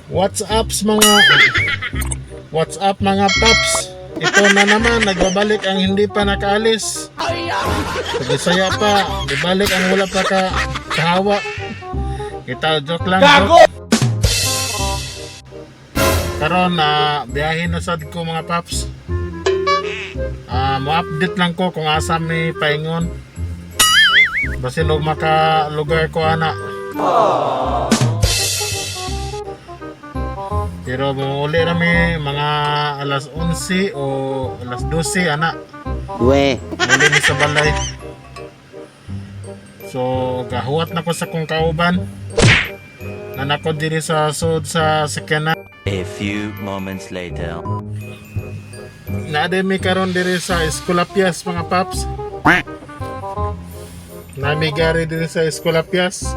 What's up mga paps? Ito na naman, nagbabalik ang hindi pa nakaalis. Pagisaya pa, nagbalik ang wala pa kahawa. Kita joke lang. Karon biyahin na sad ko mga paps. Mo-update lang ko kung asa may paingon. Basin og maka lugar ko ana. Pero muli rami mga alas 11 o alas 12 ana. Muli ni sa balay. So gahuwat na ko sa kong kauban. Nanako diri sa sud sa sakyanan. A few moments later. Naade mi karon diri sa Escolapias mga paps. Nami gari diri sa Escolapias.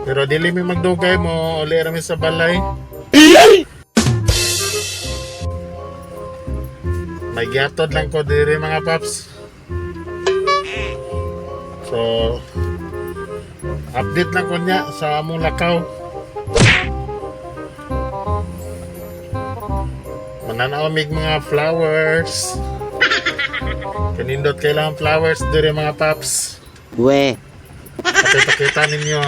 Pero dili mi magdugay mo uli rami sa balay. May gihatod lang ko diri mga paps. So update lang ko niya sa among lakaw. Mananaw mig mga flowers. Kanindot kailangan flowers diri mga paps. Pakita ninyo.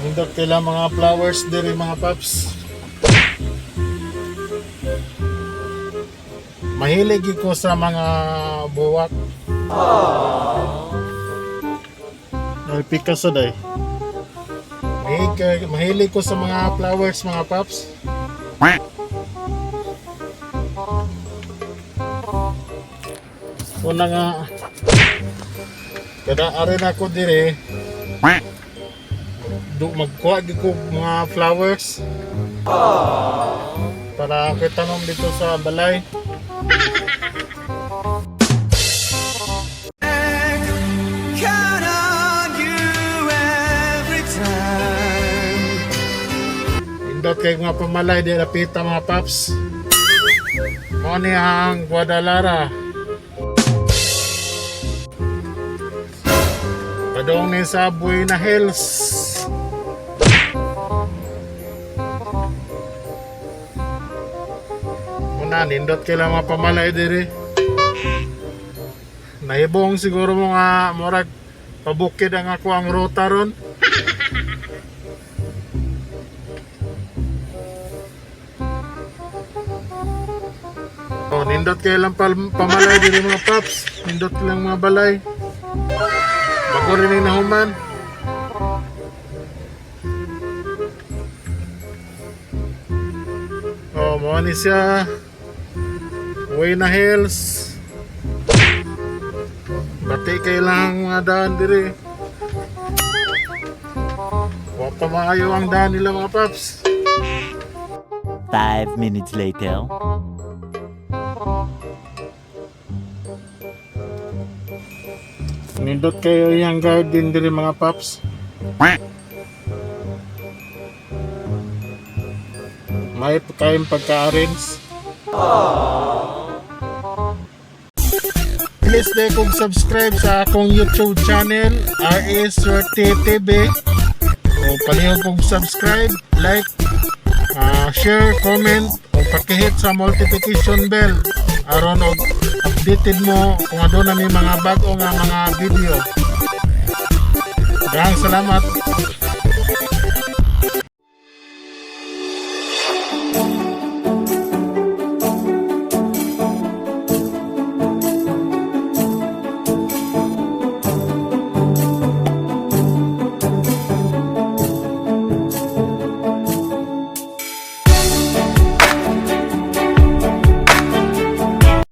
Nindot kailangan mga flowers diri mga paps. Mahilig ko sa mga buwak. Ay Picasso day. Mahilig ko sa mga flowers mga paps. Una nga kada arin ako dire magkuha ko mga flowers para kitanom dito sa balay. Indot kay mga pamalay di lapita mga paps. Mo ni ang Guadalara. Padong ni sa Buena Hills. Nindot kailang mga pamalay diri. Nahibong siguro mga murag pabukid ang ako ang ruta ron. Nindot kailang pamalay diri mga paps. Nindot lang mga balay. Bago rin yung nahuman. Mo ni siya Buena Hills. Bati kailang mga daan diri. Wapa maayo ang daan nila mga paps. 5 minutes later. Nindot kayo yung garden diri mga paps. May kayong pagka-arrange. Please like kung subscribe sa akong YouTube channel RS Swerte TV. O palihog kong subscribe, like, share, comment o pakihit sa notification bell aron og updated mo kung ano na may mga bago nga mga video. Maraming salamat.